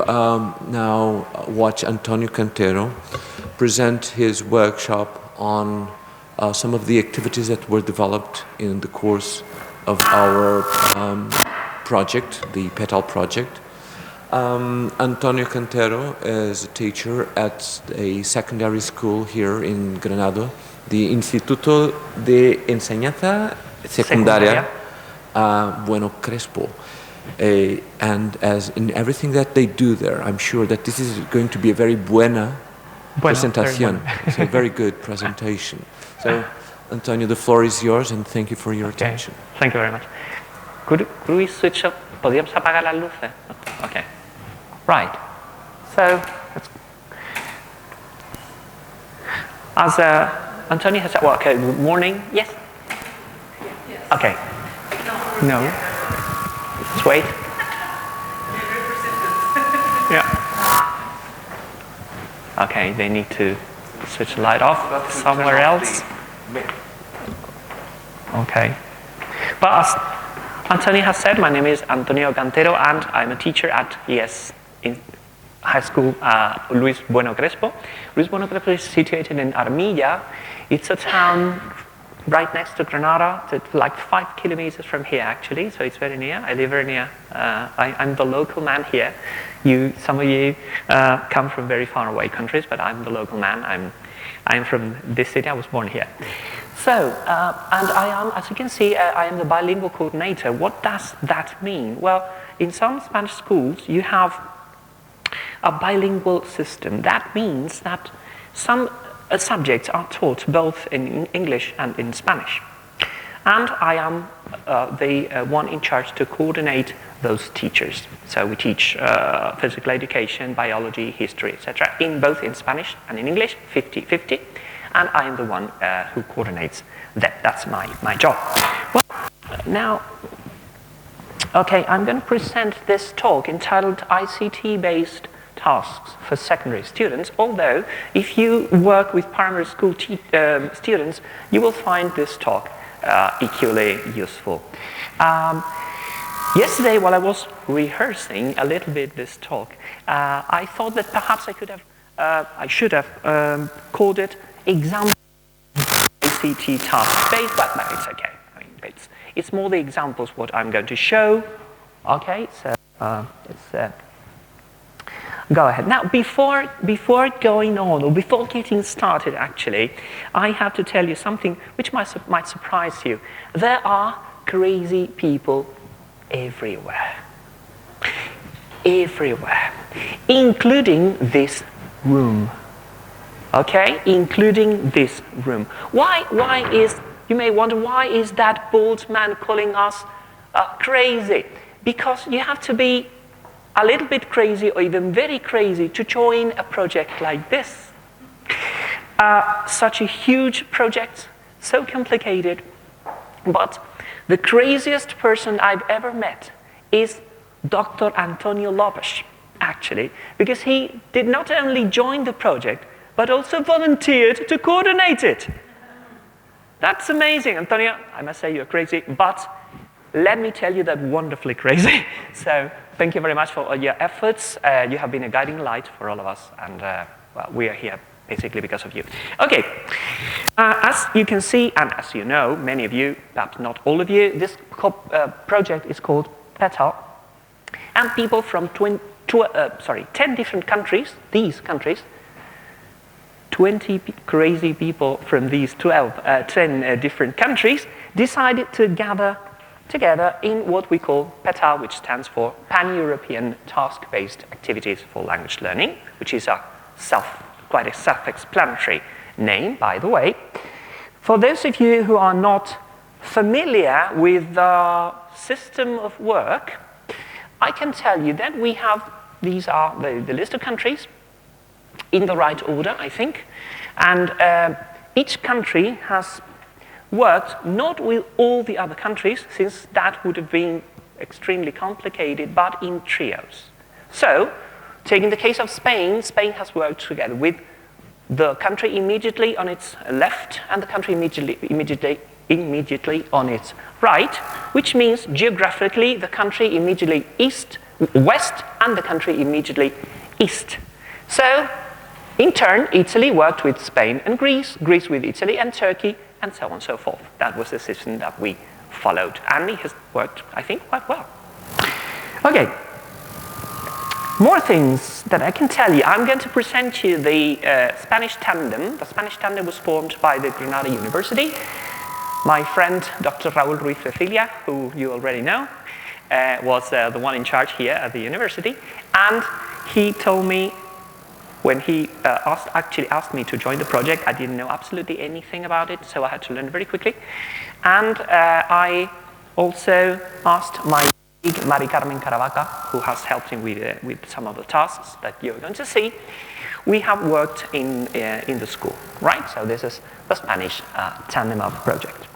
Now watch Antonio Cantero present his workshop on some of the activities that were developed in the course of our project, the PETAL project. Antonio Cantero is a teacher at a secondary school here in Granada, the Instituto de Enseñanza Secundaria Bueno Crespo. And as in everything that they do there, I'm sure that this is going to be a very buena presentación. It's a very good presentation. So, Antonio, the floor is yours, and thank you for your attention. Thank you very much. Could we switch up? ¿Podríamos apagar las luces? Okay. Right. So, as Antonio has said, well, okay, good morning. Yes? Yes. Okay. No. Let's wait. Yeah. Okay, they need to switch the light off somewhere else. Okay. But as Antonio has said, my name is Antonio Cantero, and I'm a teacher at ES in high school Luis Bueno Crespo. Luis Bueno Crespo is situated in Armilla. It's a town right next to Granada. It's like 5 kilometers from here, actually, so it's very near. I live very near. I'm the local man here. Some of you come from very far away countries, but I'm the local man. I'm from this city. I was born here. So, and I am, as you can see, I am the bilingual coordinator. What does that mean? Well, in some Spanish schools, you have a bilingual system. That means that some subjects are taught both in English and in Spanish. And I am the one in charge to coordinate those teachers. So we teach physical education, biology, history, etc. both in Spanish and in English, 50-50. And I am the one who coordinates that. That's my job. Well, now, okay, I'm going to present this talk entitled ICT-Based Tasks for Secondary Students, although if you work with primary school students, you will find this talk equally useful. Yesterday, while I was rehearsing a little bit this talk, I thought that perhaps I should have called it Example ICT Task Based, but no, it's okay. I mean, it's more the examples what I'm going to show. Okay, so let's go ahead. Now, before going on, or before getting started, actually, I have to tell you something which might surprise you. There are crazy people everywhere. Everywhere. Including this room. Okay? Including this room. Why is, you may wonder, why is that bald man calling us crazy? Because you have to be a little bit crazy or even very crazy to join a project like this. Such a huge project, so complicated, but the craziest person I've ever met is Dr. Antonio Lopez, actually, because he did not only join the project, but also volunteered to coordinate it. That's amazing, Antonio. I must say you're crazy, but let me tell you that wonderfully crazy. So thank you very much for all your efforts. You have been a guiding light for all of us, and well, we are here basically because of you. Okay, as you can see, and as you know, many of you, perhaps not all of you, this project is called PETAL, and people from 10 different countries, these countries, 20 crazy people from these 10 different countries decided to gather together in what we call PETAL, which stands for Pan-European Task-Based Activities for Language Learning, which is quite a self-explanatory name, by the way. For those of you who are not familiar with the system of work, I can tell you that we have, these are the list of countries, in the right order, I think, and each country has worked not with all the other countries, since that would have been extremely complicated, but in trios. So, taking the case of Spain, Spain has worked together with the country immediately on its left and the country immediately on its right, which means geographically the country immediately east west and the country immediately east. So, in turn, Italy worked with Spain and Greece, Greece with Italy and Turkey, and so on and so forth. That was the system that we followed, and it has worked, I think, quite well. Okay, more things that I can tell you. I'm going to present you the Spanish tandem. The Spanish tandem was formed by the Granada University. My friend, Dr. Raúl Ruiz Cecilia, who you already know, was the one in charge here at the university, and he told me, when he actually asked me to join the project, I didn't know absolutely anything about it, so I had to learn very quickly. And I also asked my colleague, Mari Carmen Caravaca, who has helped him with some of the tasks that you're going to see. We have worked in the school, right? So this is the Spanish tandem of project.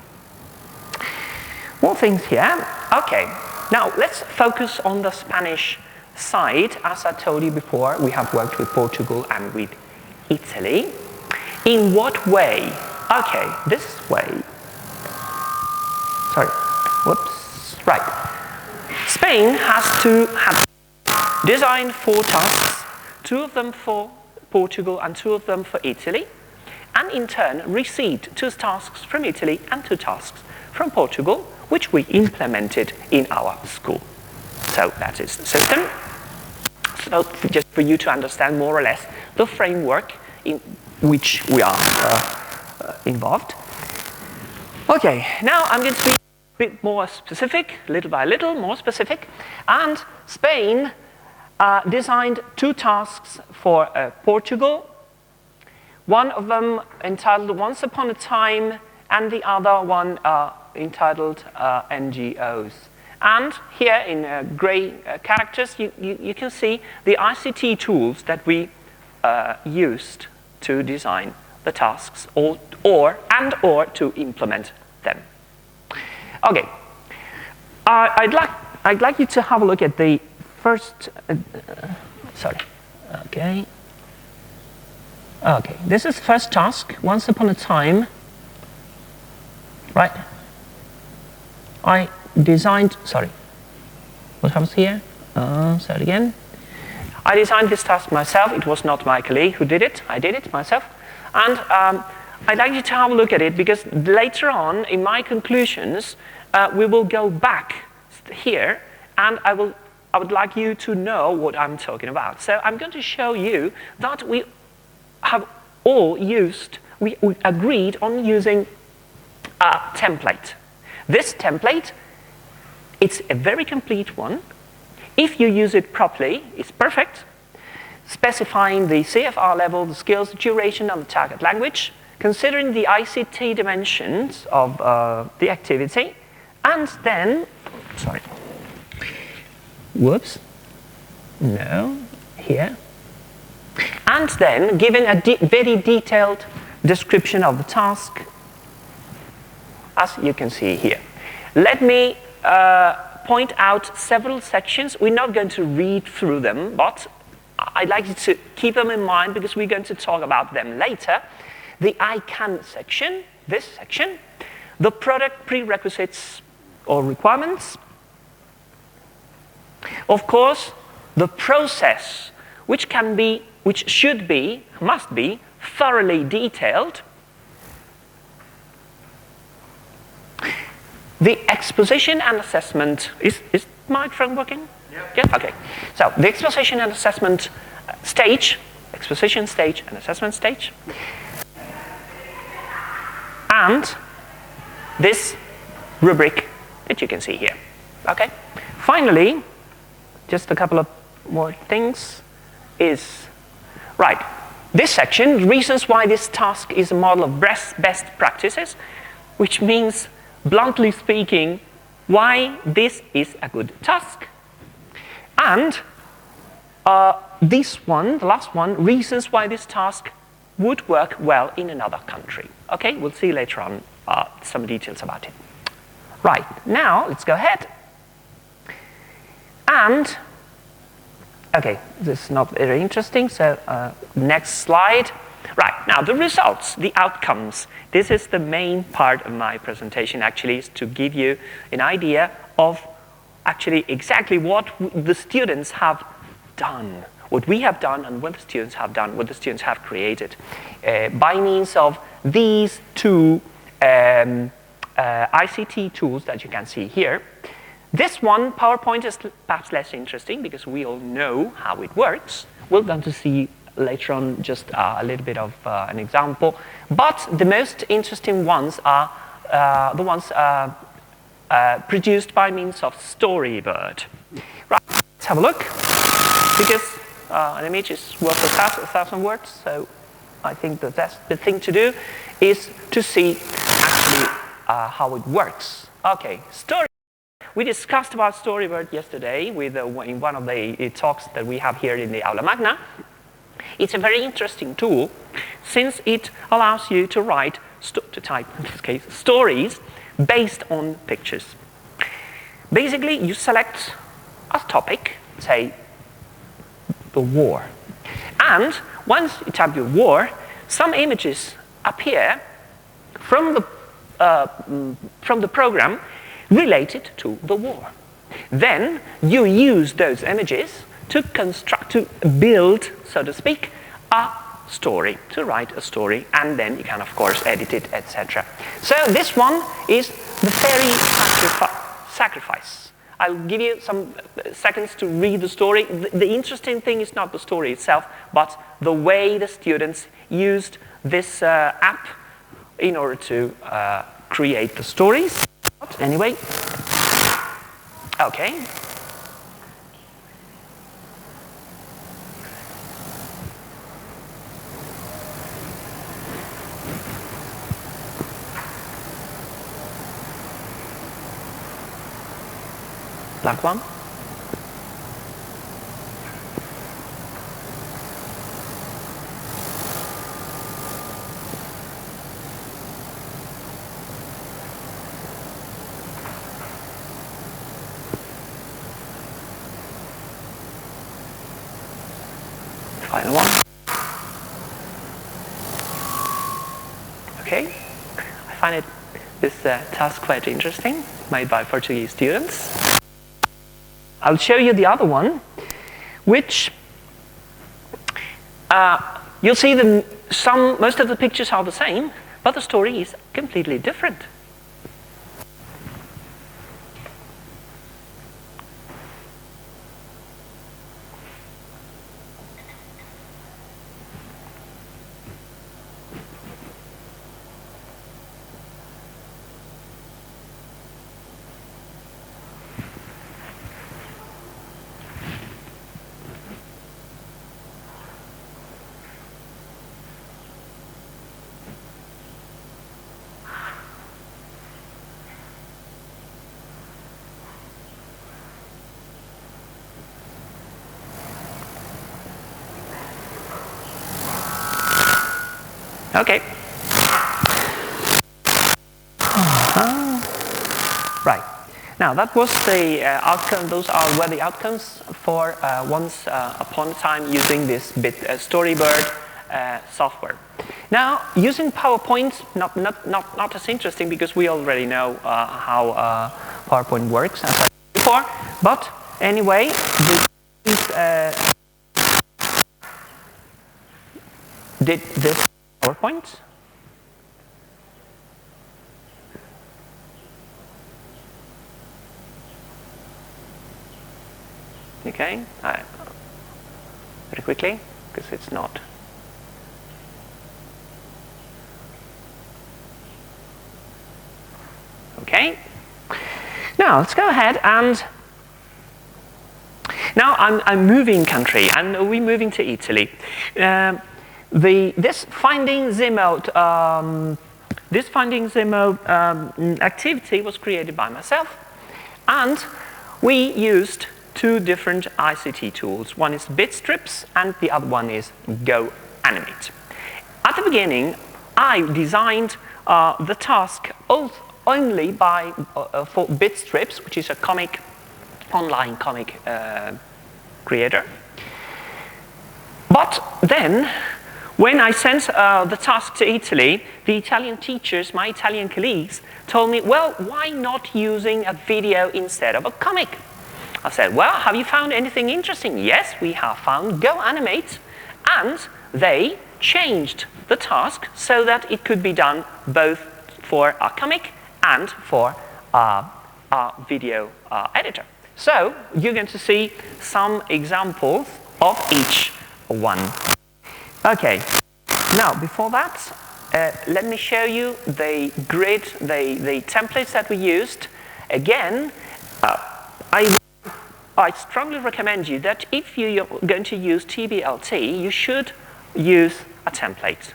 More things here. Okay, now let's focus on the Spanish side. As I told you before, we have worked with Portugal and with Italy. In what way? Okay, this way. Sorry, whoops, right. Spain has to have designed 4 tasks, 2 of them for Portugal and 2 of them for Italy, and in turn received 2 tasks from Italy and 2 tasks from Portugal, which we implemented in our school. So that is the system. So just for you to understand more or less the framework in which we are involved. Okay, now I'm going to be a bit more specific, little by little, more specific. And Spain designed 2 tasks for Portugal. One of them entitled Once Upon a Time, and the other one entitled NGOs. And here in gray characters, you can see the ICT tools that we used to design the tasks or to implement them. Okay, I'd like you to have a look at the first. Okay. Okay, this is first task. Once upon a time, right? I designed, sorry, what happens here? Say it again. I designed this task myself. It was not my colleague who did it. I did it myself. And I'd like you to have a look at it because later on in my conclusions, we will go back here and I would like you to know what I'm talking about. So I'm going to show you that we have all used, we agreed on using a template. This template, it's a very complete one. If you use it properly, it's perfect. Specifying the CFR level, the skills, the duration, and the target language, considering the ICT dimensions of the activity, and then, sorry, whoops, no, here, and then giving a very detailed description of the task, as you can see here. Let me point out several sections. We're not going to read through them, but I'd like you to keep them in mind because we're going to talk about them later. The I can section, this section, the product prerequisites or requirements, of course, the process, which should be, must be thoroughly detailed. The exposition and assessment, is microphone working? Yeah. Okay. So the exposition and assessment stage, exposition stage and assessment stage, and this rubric that you can see here. Okay. Finally, just a couple of more things is, right, this section, reasons why this task is a model of best practices, which means, bluntly speaking, why this is a good task. And this one, the last one, reasons why this task would work well in another country. Okay, we'll see later on some details about it. Right, now let's go ahead. And, okay, this is not very interesting, so next slide. Right, now the results, the outcomes. This is the main part of my presentation, actually, is to give you an idea of actually exactly what the students have done, what we have done and what the students have done, what the students have created by means of these two ICT tools that you can see here. This one, PowerPoint, is perhaps less interesting because we all know how it works. We're going to see later on just a little bit of an example. But the most interesting ones are the ones produced by means of Storybird. Right, let's have a look. Because an image is worth a thousand words, so I think that that's the thing to do is to see actually how it works. Okay, Storybird. We discussed about Storybird yesterday with, in one of the talks that we have here in the Aula Magna. It's a very interesting tool since it allows you to write, to type in this case, stories based on pictures. Basically, you select a topic, say, the war. And once you type your war, some images appear from the program related to the war. Then you use those images to construct, to build, so to speak, a story, to write a story, and then you can, of course, edit it, etc. So this one is the fairy sacrifice. I'll give you some seconds to read the story. The interesting thing is not the story itself, but the way the students used this app in order to create the stories. But anyway, okay. Black one. Final one. Okay. I find this task quite interesting, made by Portuguese students. I'll show you the other one, which you'll see most of the pictures are the same, but the story is completely different. Okay. Right. Now that was the outcome. Those were the outcomes for once upon a time using this Storybird software. Now using PowerPoint, not as interesting because we already know how PowerPoint works as I said before. But anyway, did this PowerPoint? Okay, very quickly, because it's not. Okay, now let's go ahead and now I'm moving country, and we're moving to Italy. This Finding Zemo activity was created by myself, and we used two different ICT tools. One is Bitstrips, and the other one is Go Animate. At the beginning, I designed the task only for Bitstrips, which is a online comic creator. But then, when I sent the task to Italy, the Italian teachers, my Italian colleagues, told me, well, why not using a video instead of a comic? I said, well, have you found anything interesting? Yes, we have found Go Animate, and they changed the task so that it could be done both for a comic and for a video editor. So you're going to see some examples of each one. Okay, now before that, let me show you the grid, the templates that we used. Again, I strongly recommend you that if you're going to use TBLT, you should use a template.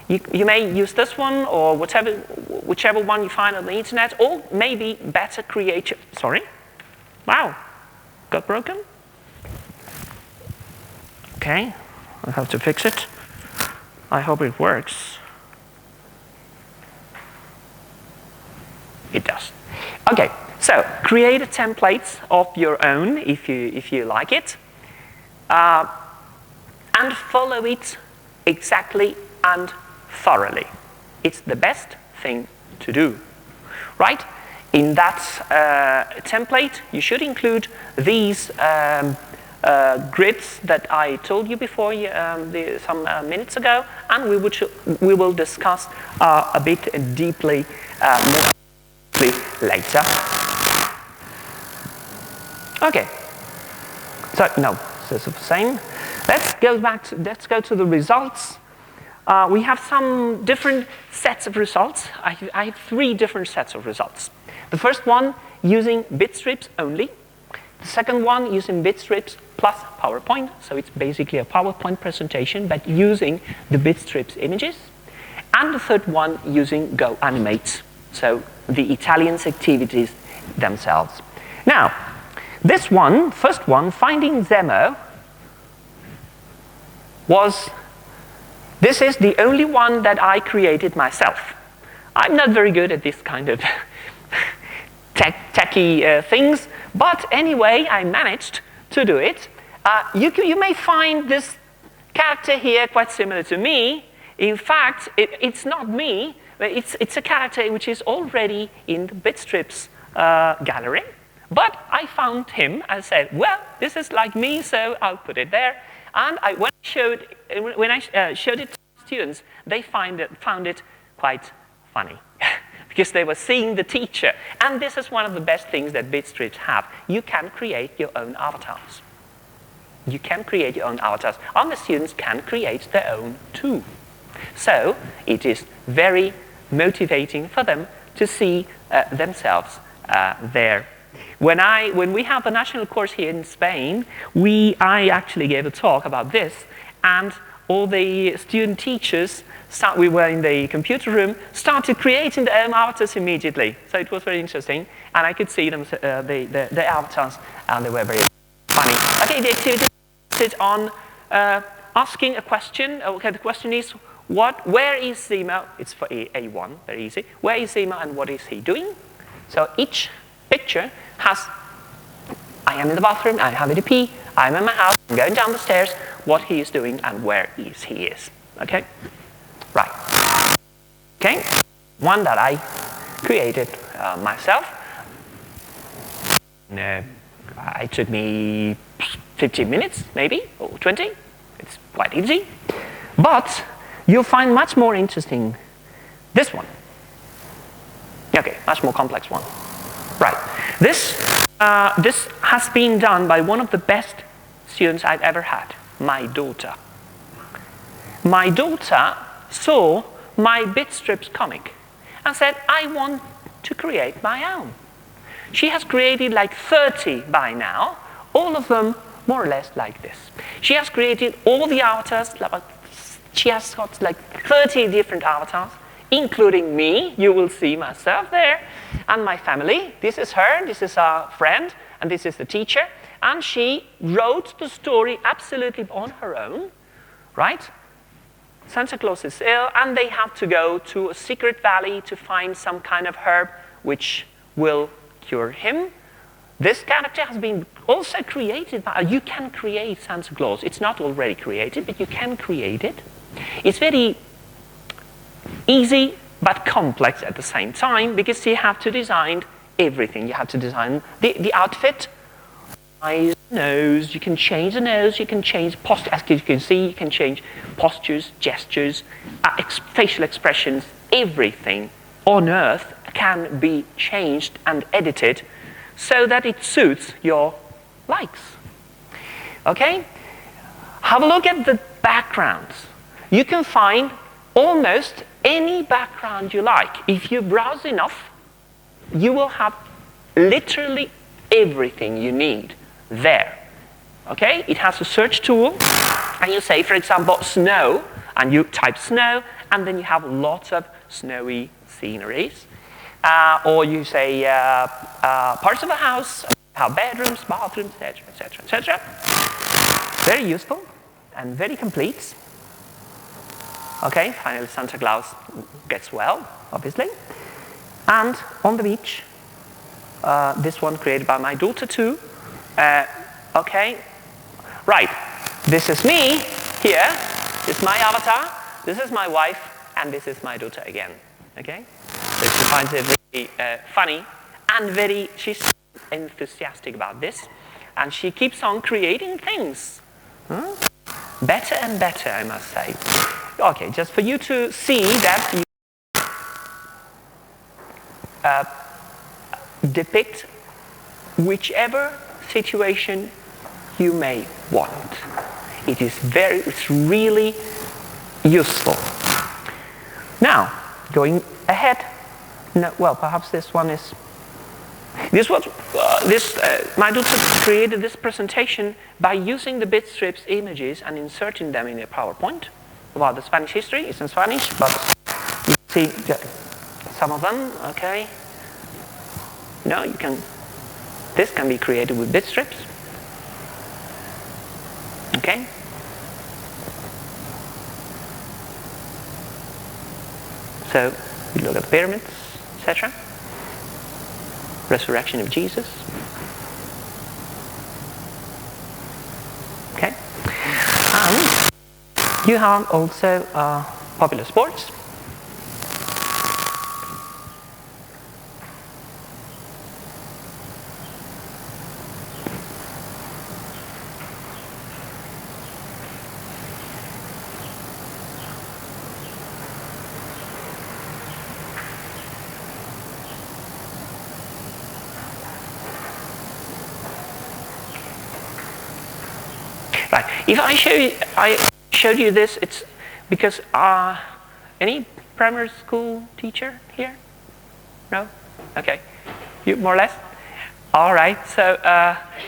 You may use this one or whichever one you find on the internet, or maybe better create your, sorry? Wow, got broken? Okay, I have to fix it. I hope it works. It does. Okay, so create a template of your own if you like it, and follow it exactly and thoroughly. It's the best thing to do, right? In that template, you should include these grids that I told you before some minutes ago, and we will discuss a bit deeply more later. Okay. So no, this is the same. Let's go to the results. We have some different sets of results. I have 3 different sets of results. The first one using bit strips only. The second one using bit strips plus PowerPoint. So it's basically a PowerPoint presentation, but using the bit strips images. And the third one using Go Animate. So the Italian's activities themselves. Now, this one, first one, Finding Zemo, this is the only one that I created myself. I'm not very good at this kind of techie things, but anyway, I managed to do it. You may find this character here quite similar to me. In fact, it's not me. It's a character which is already in the Bitstrips gallery. But I found him and said, well, this is like me, so I'll put it there. And when I showed it to students, they found it quite funny because they were seeing the teacher. And this is one of the best things that Bitstrips have. You can create your own avatars. You can create your own avatars. And the students can create their own too. So it is very motivating for them to see themselves there. When we have the national course here in Spain, I actually gave a talk about this, and all the student teachers, we were in the computer room, started creating their own avatars immediately. So it was very interesting, and I could see them, the avatars, and they were very funny. Okay, the activity is on asking a question. Okay, the question is, where is Zemo? It's for A1, very easy. Where is Zemo and what is he doing? So each picture has, I am in the bathroom, I have a pee, I'm in my house, I'm going down the stairs, what he is doing and where he is. Okay? Right. Okay? One that I created myself. It took me 15 minutes, maybe, or 20. It's quite easy. But you'll find much more interesting this one. Okay, much more complex one. Right. This has been done by one of the best students I've ever had, my daughter. My daughter saw my Bitstrips comic and said, I want to create my own. She has created like 30 by now, all of them more or less like this. She has created all the avatars, she has got like 30 different avatars, including me. You will see myself there, and my family. This is her, this is our friend, and this is the teacher. And she wrote the story absolutely on her own, right? Santa Claus is ill, and they have to go to a secret valley to find some kind of herb which will cure him. This character has been also created by, you can create Santa Claus. It's not already created, but you can create it. It's very easy but complex at the same time, because you have to design everything. You have to design the outfit, eyes, nose. You can change the nose. You can change posture. As you can see, you can change postures, gestures, facial expressions. Everything on earth can be changed and edited so that it suits your likes. Okay? Have a look at the backgrounds. You can find almost any background you like. If you browse enough, you will have literally everything you need there. Okay? It has a search tool, and you say, for example, snow, and you type snow, and then you have lots of snowy sceneries. Or you say parts of a house, have bedrooms, bathrooms, etc., etc., etc. Very useful and very complete. Okay, finally Santa Claus gets well, obviously. And on the beach, this one created by my daughter too. Okay, right, this is me here, this is my avatar, this is my wife, and this is my daughter again. Okay, so she finds it really funny and she's enthusiastic about this, and she keeps on creating things. Better and better, I must say. Okay, just for you to see that you depict whichever situation you may want. It's really useful. Now, going ahead, well, perhaps this one is. My daughter created this presentation by using the bit strips images and inserting them in a PowerPoint. Well, the Spanish history is in Spanish, but you see some of them, okay? This can be created with bit strips. Okay? So, you look at the pyramids, etc. Resurrection of Jesus. Okay? And you have also popular sports. Right. If I showed you this, it's because any primary school teacher here? No? Okay. You more or less? All right. So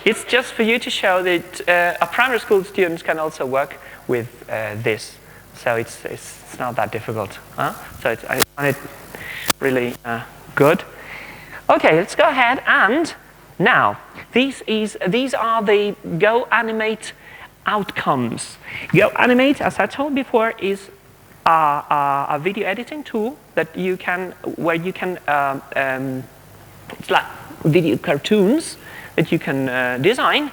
it's just for you to show that a primary school students can also work with this. So it's not that difficult. So I find it really good. Okay, let's go ahead and now these are the Go Animate outcomes. Go Animate, as I told before, is a video editing tool that where you can it's like video cartoons that you can design,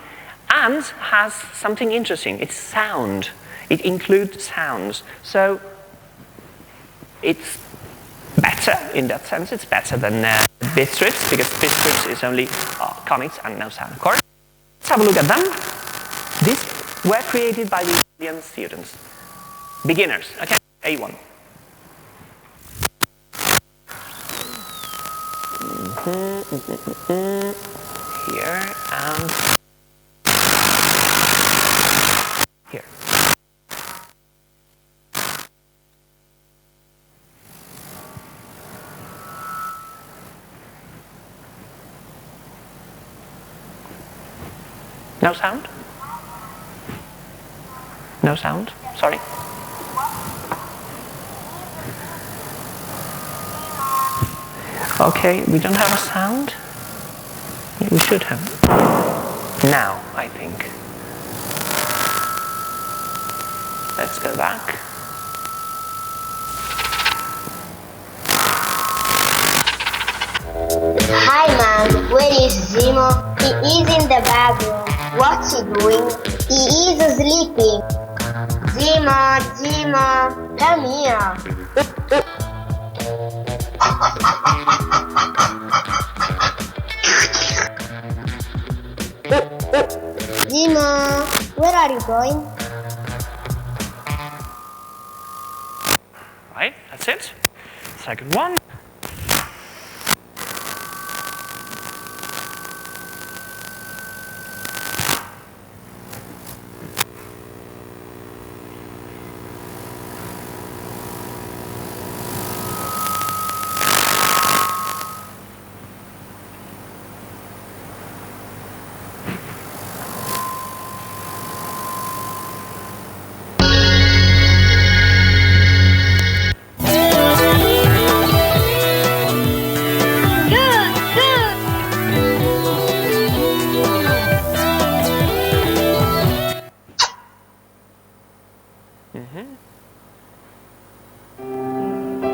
and has something interesting. It's sound. It includes sounds. So it's better in that sense. It's better than bit strips, because bit strips is only comics and no sound, of course. Let's have a look at them. These were created by the Italian students. Beginners, okay? A1. Here and here. No sound? No sound? Sorry. Okay, we don't have a sound? Yeah, we should have. Now, I think. Let's go back. Hi Mom, where is Zimo? He is in the bathroom. What's he doing? He is sleeping. Zimo, come here. going? Right, that's it. Second one.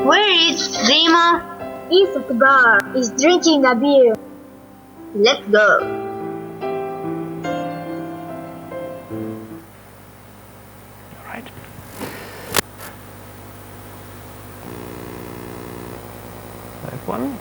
Where is Zima? He's at the bar. He's drinking a beer. Let's go. All right. Third one.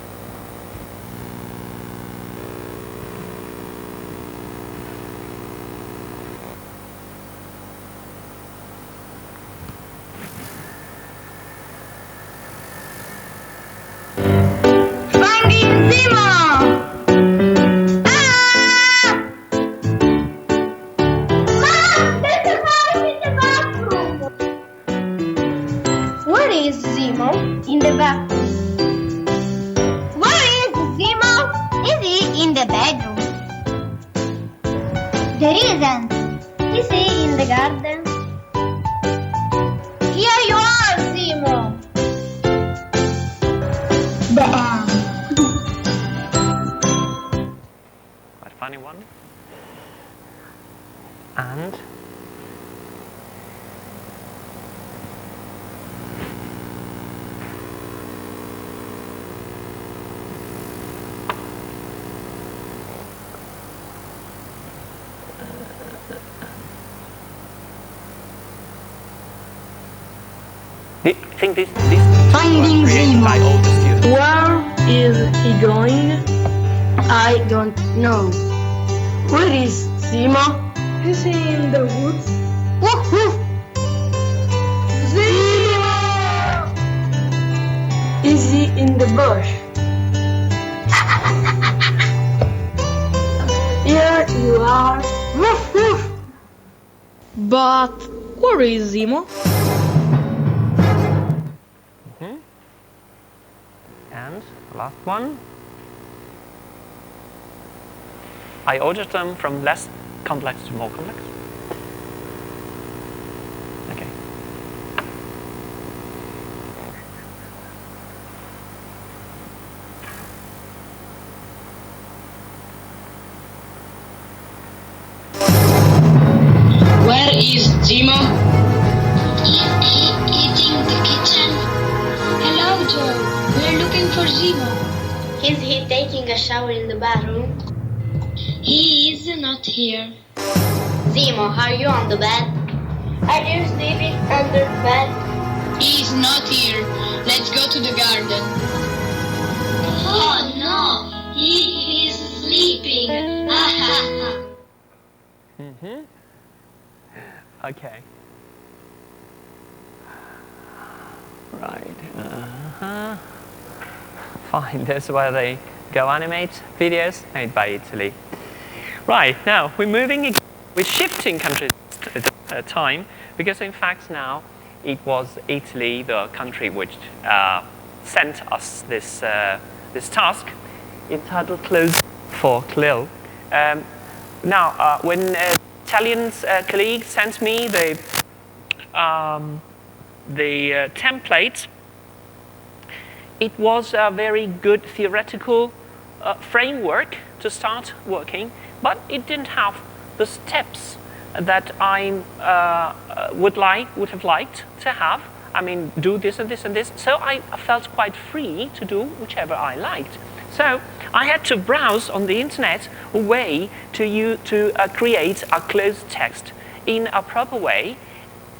Finding Zima! Mom, there's a mouse in the bathroom. Where is Zima? In the bathroom. Where is Zima? Is he in the bedroom? There isn't. Is he in the garden? Here you are, Zima. The end. Quite funny one. And I think this Finding was created Zima. by all the students. Where is he going? I don't know. Where is Zima? Is he in the woods? Woof woof. Zima! Is he in the bush? Here you are. Woof woof. But where is Zima? And last one. I ordered them from less complex to more complex. Okay. Where is Zima? Eating the kitchen. Hello, Joe. We're looking for Zima. Is he taking a shower in the bathroom? He is not here. Zima, are you on the bed? Are you sleeping under the bed? He is not here. Let's go to the garden. Oh no, he is sleeping. Okay. Right. Fine. That's where they go animate videos made by Italy. Right. Now we're moving. We're shifting countries at time because in fact now it was Italy, the country which sent us this this task entitled "Close for CLIL." Now, when Italian colleague sent me the template, it was a very good theoretical framework to start working, but it didn't have the steps that I would have liked to have. I mean, do this and this and this. So I felt quite free to do whichever I liked. So I had to browse on the internet a way to create a closed text in a proper way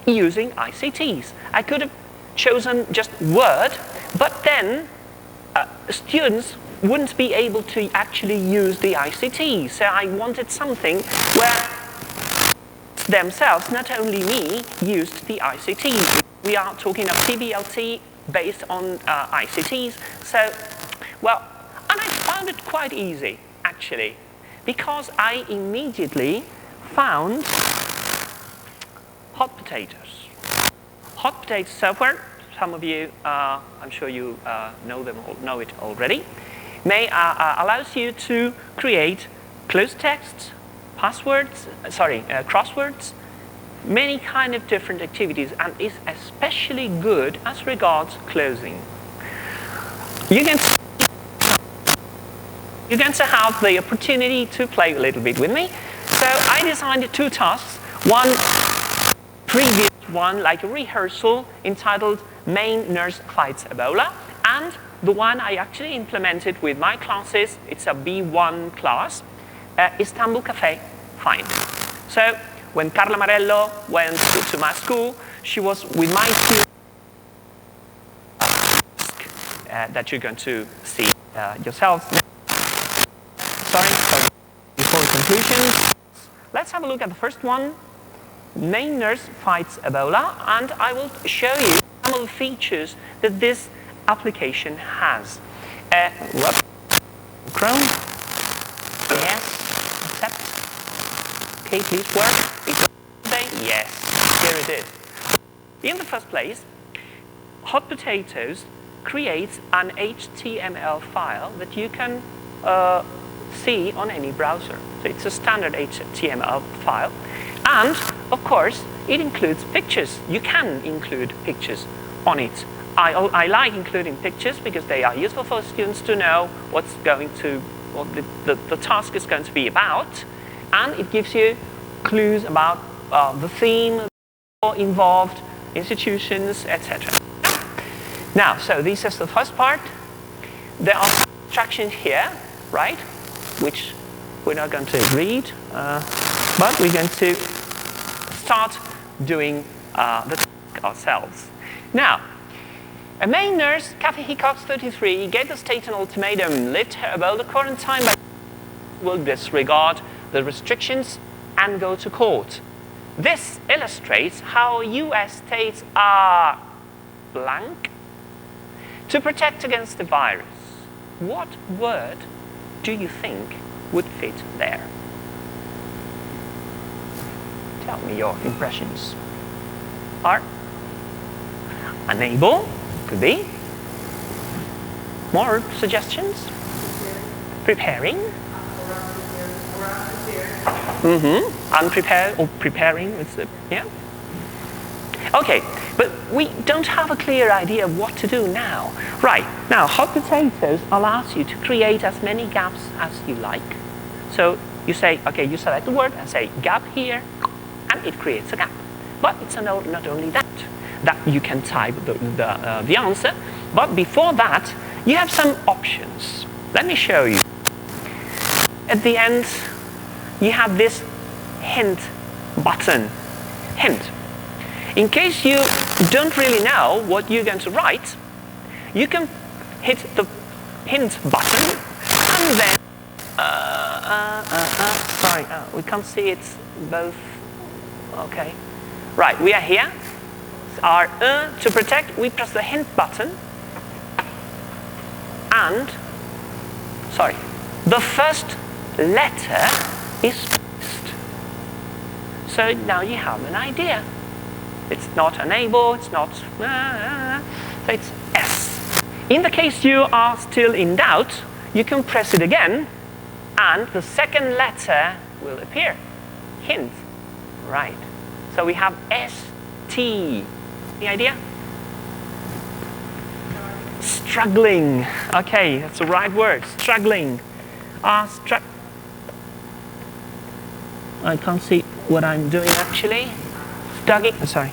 using ICTs. I could have chosen just Word, but then students wouldn't be able to actually use the ICT. So I wanted something where themselves, not only me, used the ICT. We are talking of PBLT based on ICTs. So, well, and I found it quite easy, actually, because I immediately found hot potatoes. Hot potato software, some of you, I'm sure you know it already, allows you to create closed texts, crosswords, many kind of different activities, and is especially good as regards closing. You're going to have the opportunity to play a little bit with me. So I designed 2 tasks. One previous one, like a rehearsal, entitled Main Nurse Fights Ebola, and the one I actually implemented with my classes, it's a B1 class, Istanbul Cafe Find. So when Carla Marello went to my school, she was with my students that you're going to see yourselves. Sorry, before conclusions, let's have a look at the first one. Main Nurse Fights Ebola, and I will show you some of the features that this application has. Chrome, yes, accept. Okay, please work. Yes, here it is. In the first place, Hot Potatoes creates an HTML file that you can see on any browser. So it's a standard HTML file. And, of course, it includes pictures. You can include pictures on it. I like including pictures because they are useful for students to know what the task is going to be about. And it gives you clues about the theme involved, institutions, etc. Now, so this is the first part. There are instructions here, right, which we're not going to read, but we're going to start doing the task ourselves. Now, a main nurse, Kathy Hickox, 33, gave the state an ultimatum: lift her Ebola quarantine, but will disregard the restrictions and go to court. This illustrates how US states are blank to protect against the virus. What word do you think would fit there? Tell me your impressions. Are unable, could be. More suggestions? Preparing. Unprepared or preparing. Yeah. Okay, but we don't have a clear idea of what to do now. Right, now Hot Potatoes allows you to create as many gaps as you like. So you say, okay, you select the word and say gap here, and it creates a gap. But it's not only that you can type the answer, but before that, you have some options. Let me show you. At the end, you have this hint button. Hint. In case you don't really know what you're going to write, you can hit the hint button and then sorry, we can't see it both. Okay. Right, we are here. Our to protect, we press the hint button and, sorry, the first letter is pressed. So now you have an idea. It's not unable, it's not, so it's S. In the case you are still in doubt, you can press it again and the second letter will appear. Hint. Right. So we have S-T. Any idea? Struggling. Okay, that's the right word. Struggling. I can't see what I'm doing actually. Struggling. Sorry.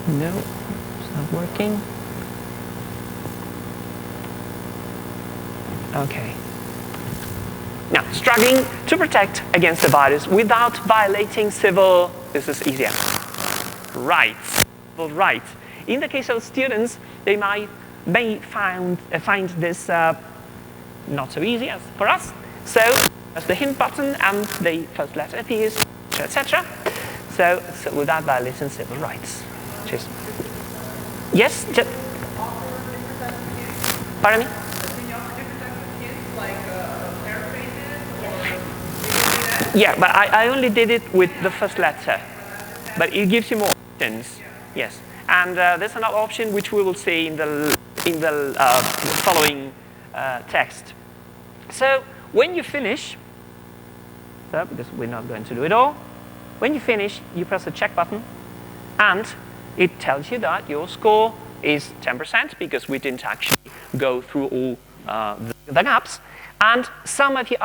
No, it's not working. Okay. Now, struggling to protect against the virus without violating civil, this is easier, rights. Civil rights. In the case of students, they may find this not so easy as for us. So press the hint button and the first letter appears, etc. So without violating civil rights. Cheers. Yes? Pardon me? Yeah, but I only did it with the first letter. But it gives you more options. Yes. And there's another option which we will see in the following text. So when you finish, because we're not going to do it all, when you finish, you press the check button, and it tells you that your score is 10% because we didn't actually go through all the gaps, and some of you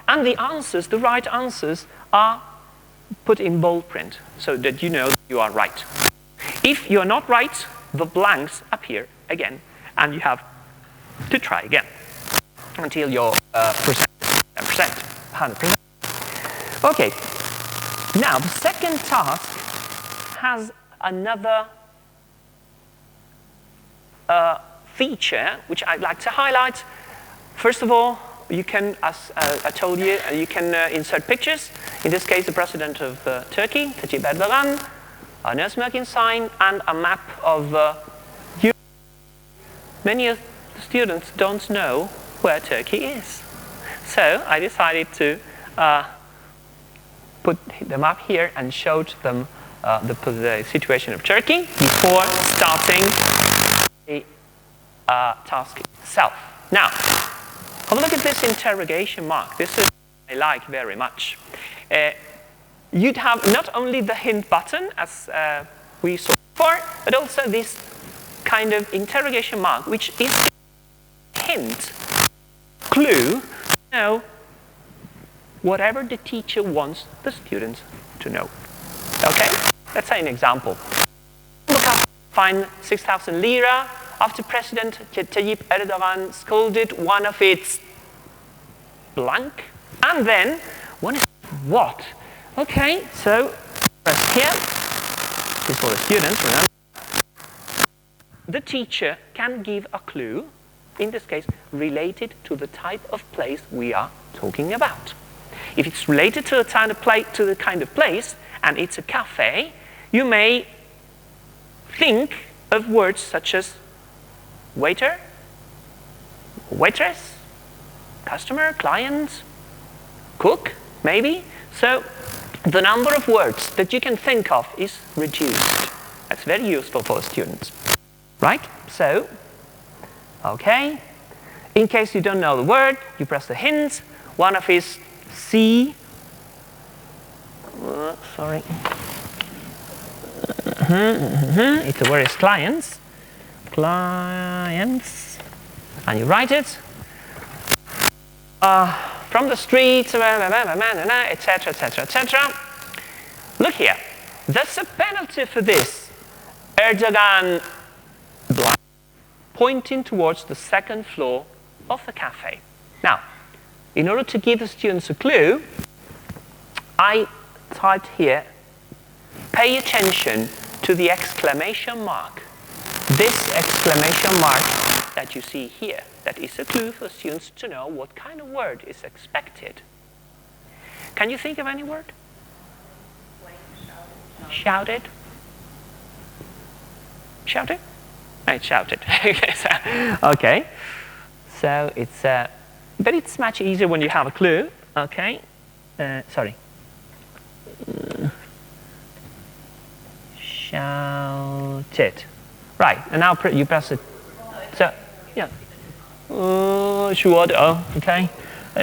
and the answers, the right answers, are put in bold print so that you know that you are right. If you're not right, the blanks appear again, and you have to try again until you're 10%, 100%. Okay, now the second task has another feature which I'd like to highlight. First of all, you can, as I told you, you can insert pictures. In this case, the president of Turkey, Recep Erdogan, a no smoking sign, and a map of Europe. Many of the students don't know where Turkey is. So I decided to put them up here and showed them the situation of Turkey before starting the task itself. Now, have a look at this interrogation mark. This is what I like very much. You'd have not only the hint button, as we saw before, but also this kind of interrogation mark, which is a hint, clue, to know whatever the teacher wants the students to know. Okay? Let's say an example. Fine 6,000 lira after President Tayyip Erdogan scolded one of its blank, and then one is what? Okay, so press here. This is for the students, remember? The teacher can give a clue, in this case, related to the type of place we are talking about. If it's related to the kind of place, and it's a cafe, you may think of words such as waiter, waitress, customer, client, cook, maybe. So the number of words that you can think of is reduced. That's very useful for students, right? So, okay. In case you don't know the word, you press the hint. One of is C. Sorry. It's the word is clients. Clients. And you write it. From the street, etc., etc., etc. Look here. That's a penalty for this. Erdogan blank, pointing towards the second floor of the cafe. Now, in order to give the students a clue, I typed here, pay attention to the exclamation mark. This exclamation mark that you see here, that is a clue for students to know what kind of word is expected. Can you think of any word? Shouted. Shouted? It's shouted. Okay. So it's, but it's much easier when you have a clue. Okay. Sorry. Shouted. Right. And now you press it. So, yeah. Sure. Okay.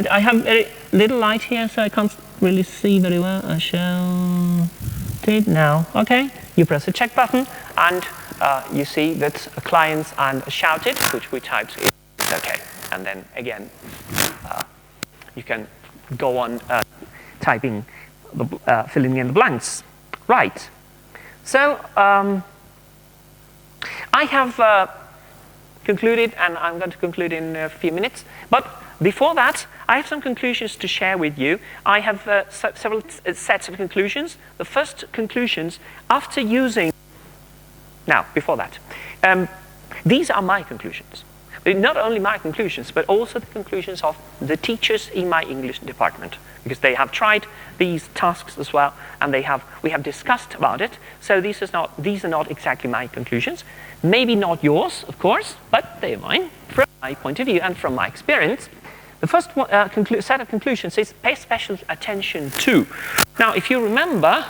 I have very little light here, so I can't really see very well. I shouted now. Okay. You press the check button, and you see that clients and shouted, which we typed, is okay. And then again, you can go on typing, filling in the blanks. Right. So I have concluded, and I'm going to conclude in a few minutes. But before that, I have some conclusions to share with you. I have several sets of conclusions. The first conclusions, after using... Now, before that, these are my conclusions. not only my conclusions, but also the conclusions of the teachers in my English department, because they have tried these tasks as well, and we have discussed about it. So these are not exactly my conclusions. Maybe not yours, of course, but they're mine from my point of view and from my experience. The first set of conclusions is pay special attention to. Now, if you remember,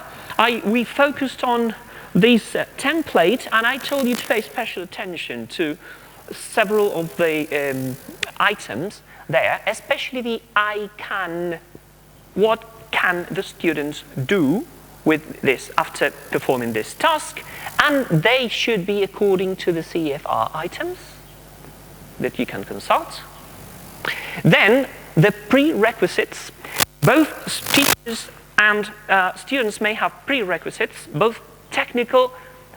we focused on this template, and I told you to pay special attention to several of the items there, especially the I can. What can the students do with this after performing this task? And they should be according to the CFR items that you can consult. Then the prerequisites. Both teachers and students may have prerequisites, both technical.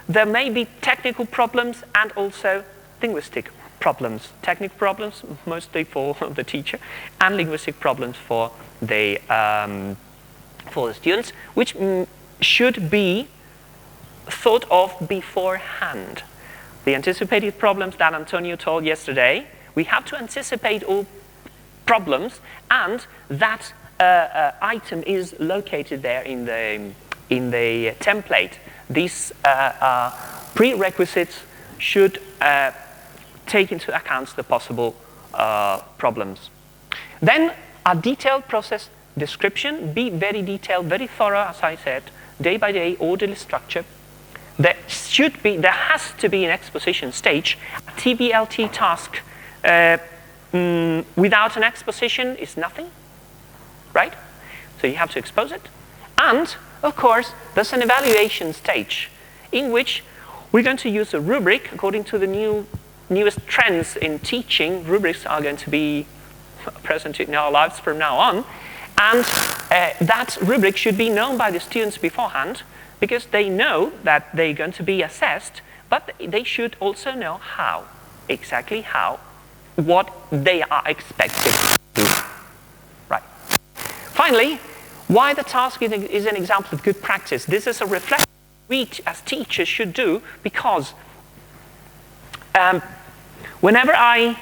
There may be technical problems and also linguistic problems. Technical problems mostly for the teacher, and linguistic problems for the students, which should be thought of beforehand. The anticipated problems that Antonio told yesterday, we have to anticipate all problems, and that item is located there in the template. These prerequisites should take into account the possible problems. Then a detailed process description, be very detailed, very thorough, as I said, day by day, orderly structure. There has to be an exposition stage. A TBLT task without an exposition is nothing, right? So you have to expose it. And, of course, there's an evaluation stage in which we're going to use a rubric according to the newest trends in teaching. Rubrics are going to be present in our lives from now on. And that rubric should be known by the students beforehand, because they know that they're going to be assessed, but they should also know how, exactly how, what they are expected to do. Right. Finally, why the task is an example of good practice. This is a reflection we as teachers should do, because whenever I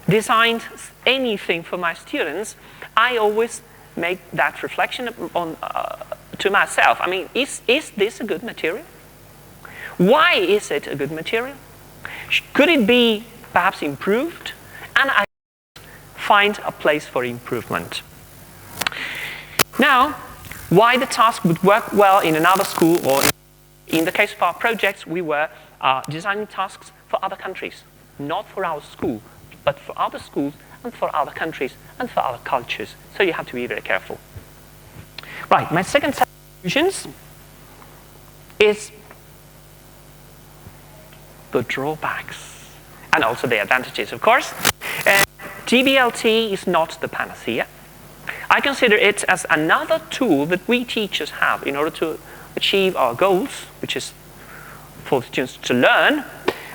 designed anything for my students, I always make that reflection on to myself. I mean, is this a good material? Why is it a good material? Could it be perhaps improved? And I find a place for improvement. Now, why the task would work well in another school, or in the case of our projects, we were designing tasks for other countries, not for our school, but for other schools and for other countries and for other cultures. So you have to be very careful. Right, my second set of conclusions is the drawbacks and also the advantages, of course. TBLT is not the panacea. I consider it as another tool that we teachers have in order to achieve our goals, which is for the students to learn,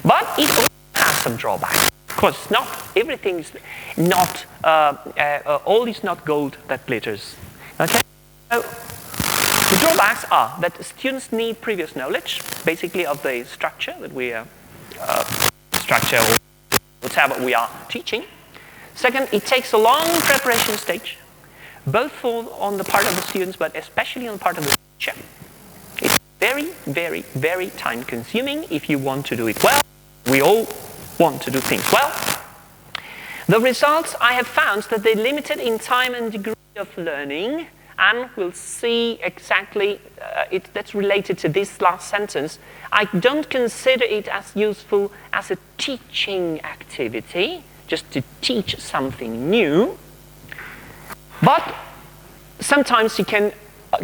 but it also has some drawbacks. Of course, not everything is not, all is not gold that glitters. Okay? So, the drawbacks are that students need previous knowledge, basically of the structure that we structure or whatever we are teaching. Second, it takes a long preparation stage, both on the part of the students, but especially on the part of the teacher. It's very, very, very time-consuming if you want to do it well. We all want to do things well. The results I have found that they're limited in time and degree of learning, and we'll see exactly that's related to this last sentence. I don't consider it as useful as a teaching activity, just to teach something new. But sometimes you can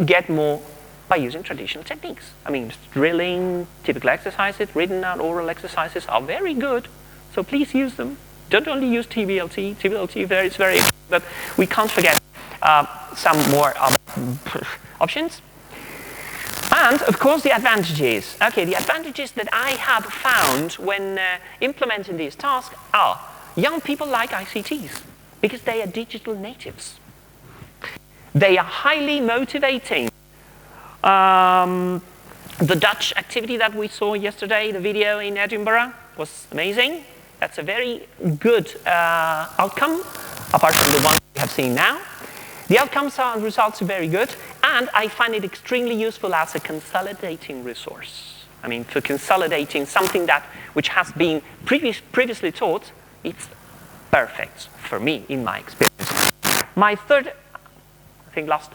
get more by using traditional techniques. I mean, drilling, typical exercises, written out oral exercises are very good, so please use them. Don't only use TBLT. TBLT is very, but we can't forget some more options. And, of course, the advantages. Okay, the advantages that I have found when implementing these tasks are young people like ICTs because they are digital natives. They are highly motivating. The Dutch activity that we saw yesterday, the video in Edinburgh, was amazing. That's a very good outcome, apart from the one we have seen now. The outcomes and results are very good, and I find it extremely useful as a consolidating resource. I mean, for consolidating something which has been previously taught, it's perfect for me, in my experience. My third, I think last,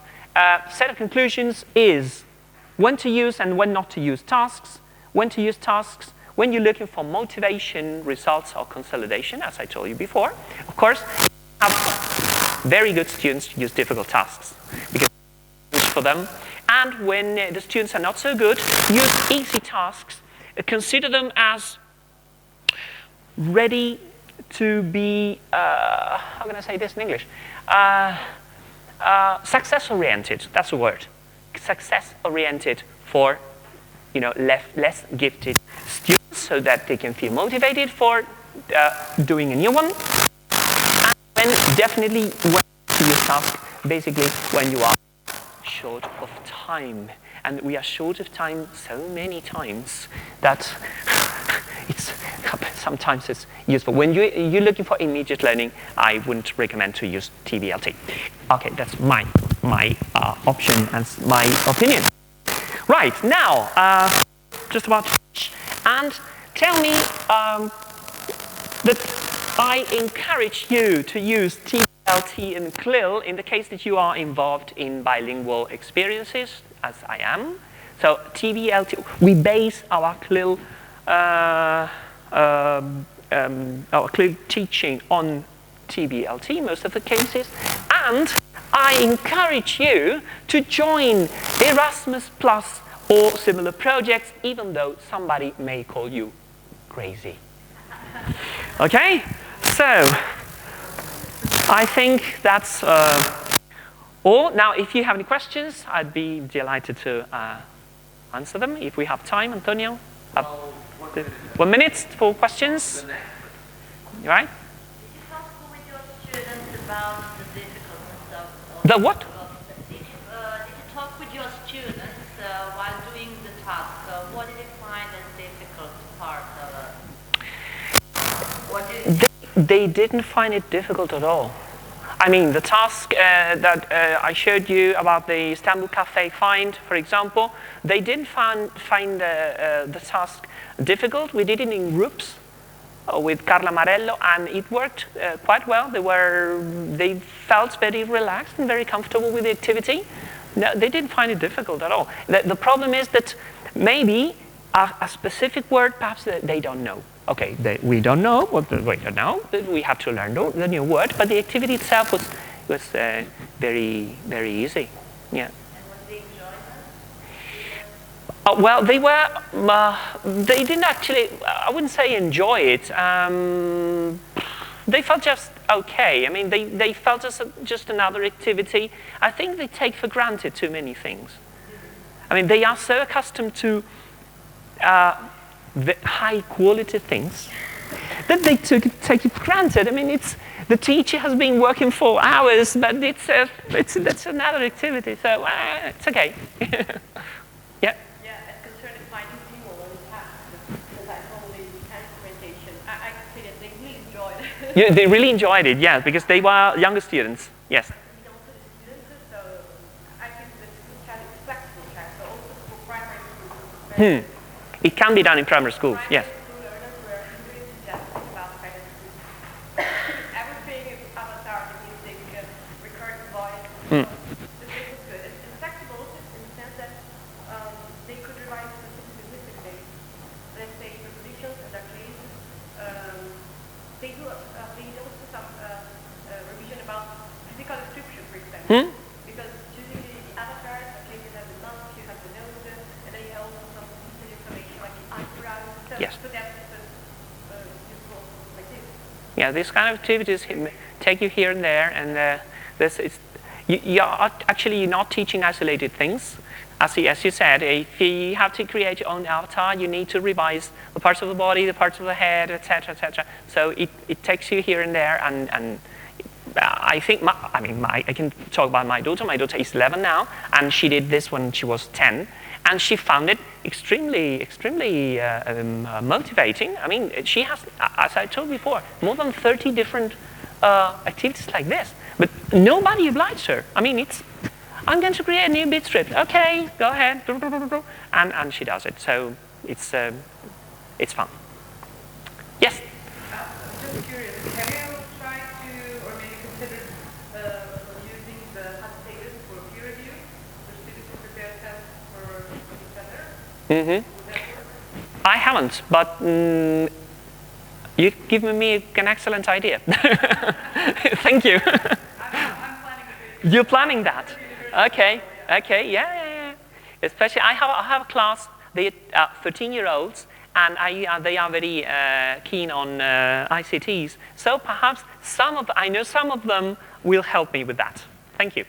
set of conclusions is when to use and when not to use tasks, when to use tasks, when you're looking for motivation, results, or consolidation, as I told you before. Of course, have very good students use difficult tasks because it's for them. And when the students are not so good, use easy tasks. Consider them as ready to be, how can I say this in English? Success-oriented, that's the word. Success-oriented for, less gifted students so that they can feel motivated for doing a new one. And definitely when to use task, basically when you are short of time. And we are short of time so many times that sometimes it's useful. When you're looking for immediate learning, I wouldn't recommend to use TBLT. Okay, that's my option and my opinion. Right, now, just about to finish. And tell me that I encourage you to use TBLT and CLIL in the case that you are involved in bilingual experiences, as I am. So TBLT, we base our CLIL teaching on TBLT most of the cases, and I encourage you to join Erasmus Plus or similar projects, even though somebody may call you crazy. Okay, so I think that's all. Now, if you have any questions, I'd be delighted to answer them if we have time. Antonio, 1 minute for questions. You right? Did you talk with your students about the difficulties of the what? Did you talk with your students while doing the task? What did they find as difficult part of it? They didn't find it difficult at all. I mean, the task that I showed you about the Istanbul Cafe find, for example, they didn't find the task difficult. We did it in groups with Carla Marello, and it worked quite well. They felt very relaxed and very comfortable with the activity. No, they didn't find it difficult at all. The problem is that maybe a specific word, perhaps they don't know. Okay, we don't know. We have to learn the new word, but the activity itself was very, very easy. Yeah. And was they enjoying it? Well, they didn't actually, I wouldn't say enjoy it. They felt just okay. I mean, they felt as just another activity. I think they take for granted too many things. I mean, they are so accustomed to the high quality things that they take it for granted. I mean, the teacher has been working for hours, but that's another activity, so it's okay. Yeah. Yeah, as concerning finding people on the task, because I told the presentation, I could see that they really enjoyed it. Yeah, they really enjoyed it, yes, because they were younger students. Yes. And also the students, so I think that the child is flexible child, so also for primary school. It can be done in primary school, yes. Primary school learners were really enthusiastic about kind of everything is avatar, the music, recorded voice. So this was good. And flexible also in the sense that they could revise specific linguistic things. Let's say prepositions and their case. They do also some revision about physical description, for example. Because usually the avatars, okay, you have the mouth, you have the nose, and then you have also some detailed information like the eyebrows. Yes. So that's useful like this. Yeah, these kind of activities take you here and there, and you're not teaching isolated things. As you said, if you have to create your own avatar, you need to revise the parts of the body, the parts of the head, etc., etc. So it takes you here and there, and I think, I can talk about my daughter. My daughter is 11 now, and she did this when she was 10, and she found it extremely motivating. I mean, she has, as I told before, more than 30 different activities like this. But nobody obliged her. I mean, I'm going to create a new bit script. Okay, go ahead. And she does it. So it's fun. Yes? I'm just curious, have you ever tried to, or maybe considered using the annotators for peer review, for students to prepare tests for each other? Mm-hmm. I haven't, but you give me an excellent idea. Thank you. I'm planning to do You're planning that? Okay, yeah. Especially, I have a class, they are 13-year-olds, and they are very keen on ICTs. So perhaps I know some of them will help me with that. Thank you.